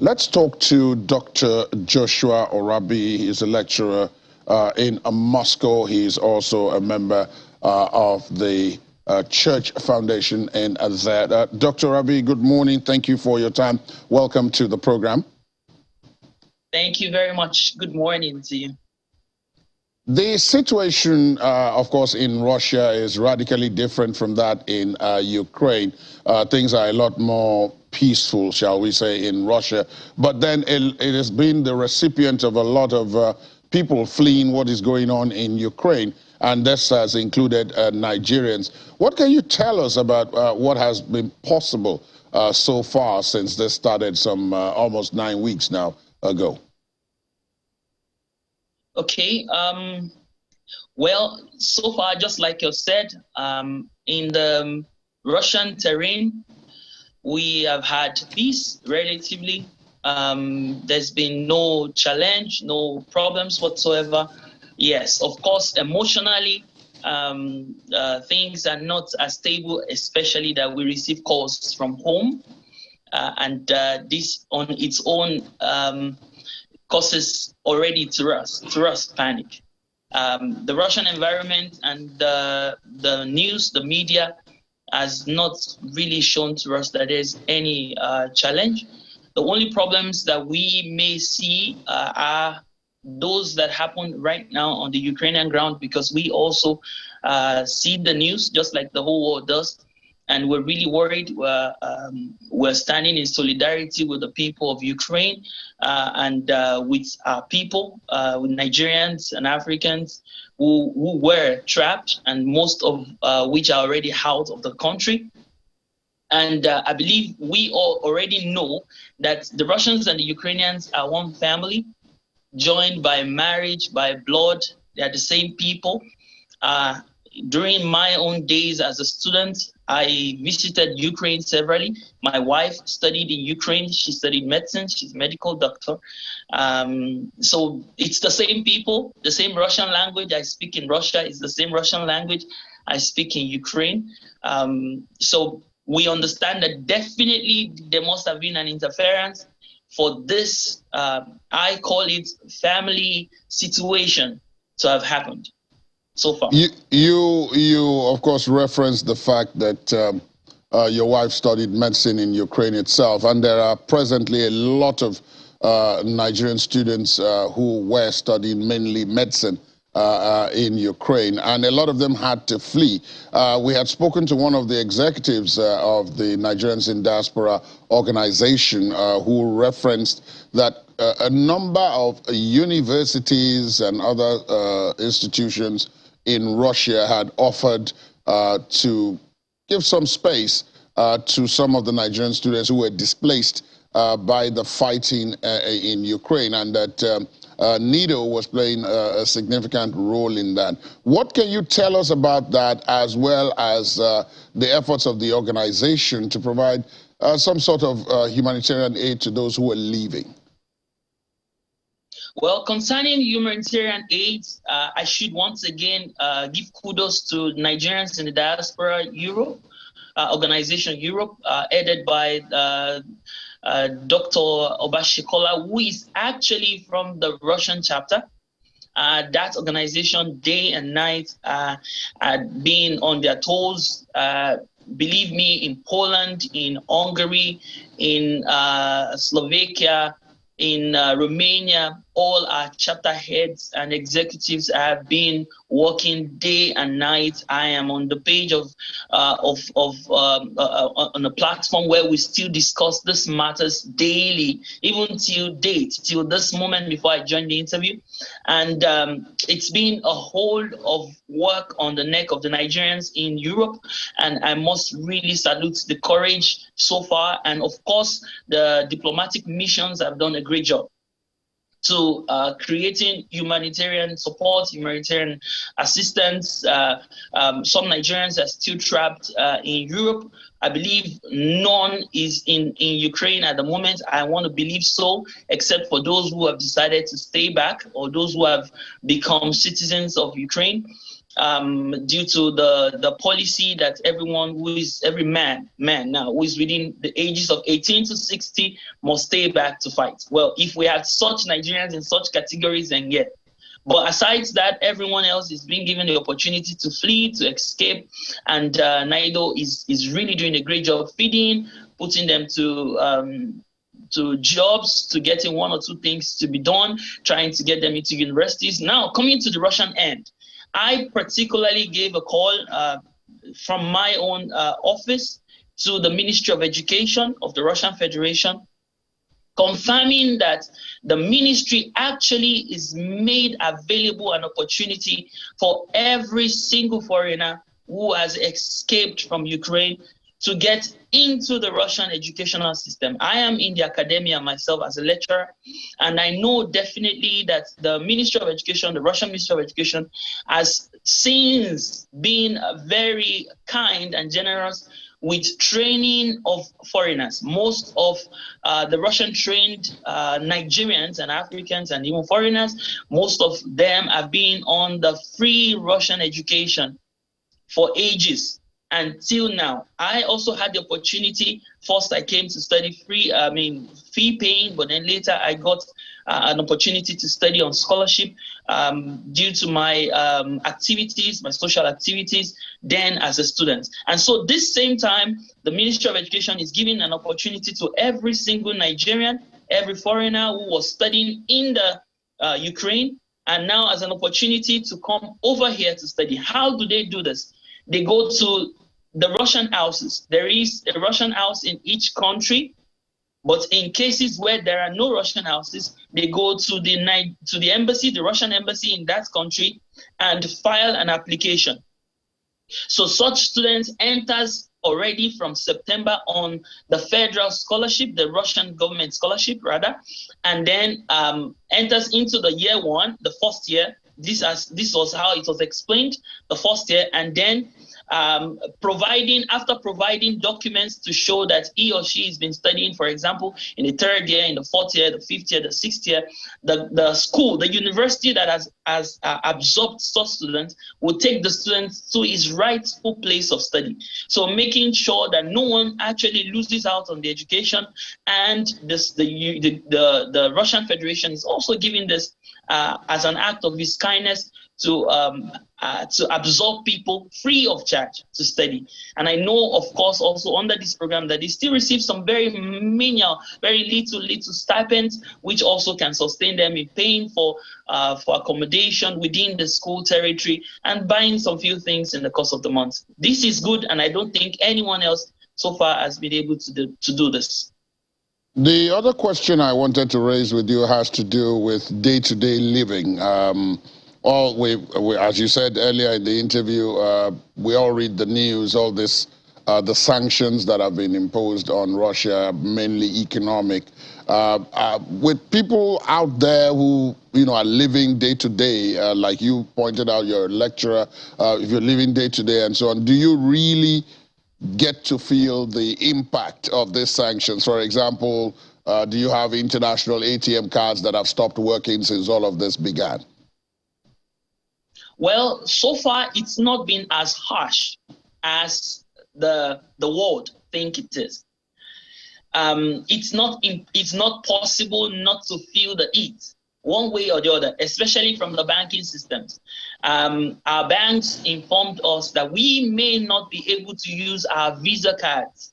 Let's talk to Dr. Joshua Orabi. He's a lecturer in Moscow. He's also a member of the Church Foundation in Azad. Dr. Orabi, good morning. Thank you for your time. Welcome to the program. Thank you very much. Good morning to you. The situation, of course, in Russia is radically different from that in Ukraine. Things are a lot more peaceful, shall we say, in Russia. But then it has been the recipient of a lot of people fleeing what is going on in Ukraine, and this has included Nigerians. What can you tell us about what has been possible so far since this started some almost 9 weeks now ago? Okay. Well, so far, just like you said, in the Russian terrain, we have had peace relatively. There's been no challenge, no problems whatsoever. Yes, of course, emotionally, things are not as stable, especially that we receive calls from home. And this on its own causes already to us panic. The Russian environment and the news, the media, has not really shown to us that there's any challenge. The only problems that we may see are those that happen right now on the Ukrainian ground, because we also see the news just like the whole world does. And we're really worried. We're standing in solidarity with the people of Ukraine and with our people, with Nigerians and Africans who were trapped, and most of which are already out of the country. And I believe we all already know that the Russians and the Ukrainians are one family, joined by marriage, by blood. They are the same people. During my own days as a student, I visited Ukraine severally. My wife studied in Ukraine. She studied medicine. She's a medical doctor. So it's the same people, the same Russian language I speak in Russia is the same Russian language I speak in Ukraine. So we understand that definitely there must have been an interference for this, I call it family situation, to have happened. So far. You of course referenced the fact that your wife studied medicine in Ukraine itself, and there are presently a lot of Nigerian students who were studying mainly medicine in Ukraine, and a lot of them had to flee. We had spoken to one of the executives of the Nigerians in Diaspora organization who referenced that a number of universities and other institutions in Russia had offered to give some space to some of the Nigerian students who were displaced by the fighting in Ukraine, and that NIDO was playing a significant role in that. What can you tell us about that, as well as the efforts of the organization to provide some sort of humanitarian aid to those who are leaving? Well, concerning humanitarian aid, I should once again give kudos to Nigerians in the Diaspora Europe, organization Europe, headed by Dr. Obashikola, who is actually from the Russian chapter. That organization, day and night, had been on their toes. Believe me, in Poland, in Hungary, in Slovakia, in Romania, all our chapter heads and executives have been working day and night. I am on the page on a platform where we still discuss these matters daily, even till date, till this moment before I joined the interview. And it's been a hold of work on the neck of the Nigerians in Europe. And I must really salute the courage so far. And of course, the diplomatic missions have done a great job to creating humanitarian support, humanitarian assistance. Some Nigerians are still trapped in Europe. I believe none is in Ukraine at the moment. I want to believe so, except for those who have decided to stay back or those who have become citizens of Ukraine. due to the policy that every man now who is within the ages of 18 to 60 must stay back to fight. Well, if we had such Nigerians in such categories, then yeah. But aside that, everyone else is being given the opportunity to flee, to escape, and NIDO is really doing a great job feeding, putting them to jobs, to getting one or two things to be done, trying to get them into universities. Now, coming to the Russian end, I particularly gave a call from my own office to the Ministry of Education of the Russian Federation, confirming that the ministry actually is made available an opportunity for every single foreigner who has escaped from Ukraine to get into the Russian educational system. I am in the academia myself as a lecturer, and I know definitely that the Ministry of Education, the Russian Ministry of Education, has since been very kind and generous with training of foreigners. Most of the Russian-trained Nigerians and Africans and even foreigners, most of them have been on the free Russian education for ages until now. I also had the opportunity. First, I came to study fee paying, but then later I got an opportunity to study on scholarship due to my activities, my social activities, then as a student. And so this same time, the Ministry of Education is giving an opportunity to every single Nigerian, every foreigner who was studying in the Ukraine, and now as an opportunity to come over here to study. How do they do this? They go to the Russian houses. There is a Russian house in each country, but in cases where there are no Russian houses, they go to the embassy, the Russian embassy in that country, and file an application. So such students enters already from September on the federal scholarship, the Russian government scholarship rather, and then enters into the year one, the first year. This was how it was explained, the first year, and then after providing documents to show that he or she has been studying, for example, in the third year, in the fourth year, the fifth year, the sixth year, the school, the university that has absorbed such students will take the students to his rightful place of study. So making sure that no one actually loses out on the education, and the Russian Federation is also giving this as an act of his kindness to absorb people free of charge to study. And I know, of course, also under this program that they still receive some very menial, very little stipends, which also can sustain them in paying for accommodation within the school territory and buying some few things in the course of the month. This is good, and I don't think anyone else so far has been able to do this. The other question I wanted to raise with you has to do with day-to-day living. As you said earlier in the interview, we all read the news, all this, the sanctions that have been imposed on Russia, mainly economic. With people out there who are living day to day, like you pointed out, you're a lecturer, if you're living day to day and so on, do you really get to feel the impact of these sanctions? For example, do you have international ATM cards that have stopped working since all of this began? Well, so far it's not been as harsh as the world think it is. It's not possible not to feel the heat one way or the other, especially from the banking systems. Our banks informed us that we may not be able to use our Visa cards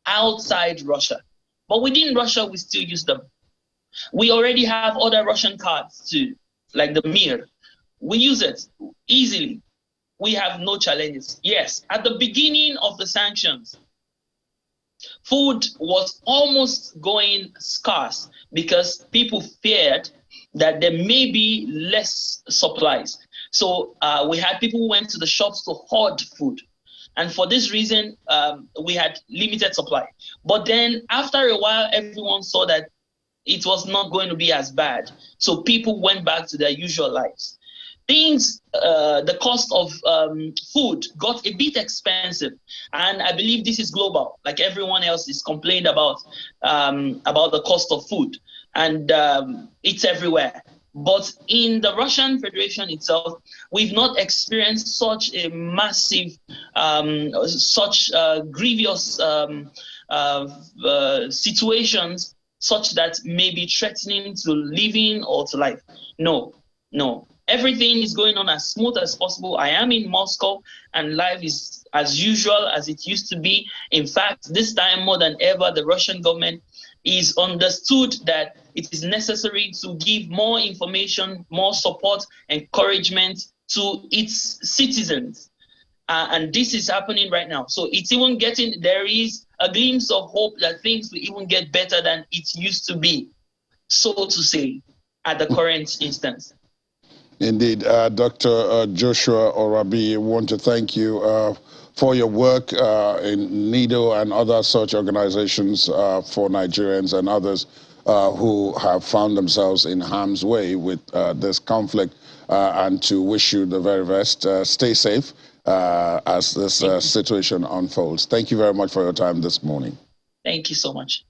outside Russia, but within Russia we still use them. We already have other Russian cards too, like the Mir. We use it easily. We have no challenges. Yes, at the beginning of the sanctions, food was almost going scarce because people feared that there may be less supplies. So we had people who went to the shops to hoard food. And for this reason, we had limited supply. But then after a while, everyone saw that it was not going to be as bad. So people went back to their usual lives. The cost of food got a bit expensive, and I believe this is global. Like everyone else is complained about the cost of food, and it's everywhere. But in the Russian Federation itself, we've not experienced such a massive, such grievous situations such that may be threatening to living or to life. No, no. Everything is going on as smooth as possible. I am in Moscow and life is as usual as it used to be. In fact, this time more than ever, the Russian government is understood that it is necessary to give more information, more support, encouragement to its citizens. And this is happening right now. So it's even getting, there is a glimpse of hope that things will even get better than it used to be, so to say, at the current instance. Indeed. Dr. Joshua Orabi, I want to thank you for your work in NIDO and other such organizations for Nigerians and others who have found themselves in harm's way with this conflict, and to wish you the very best. Stay safe as this situation unfolds. Thank you very much for your time this morning. Thank you so much.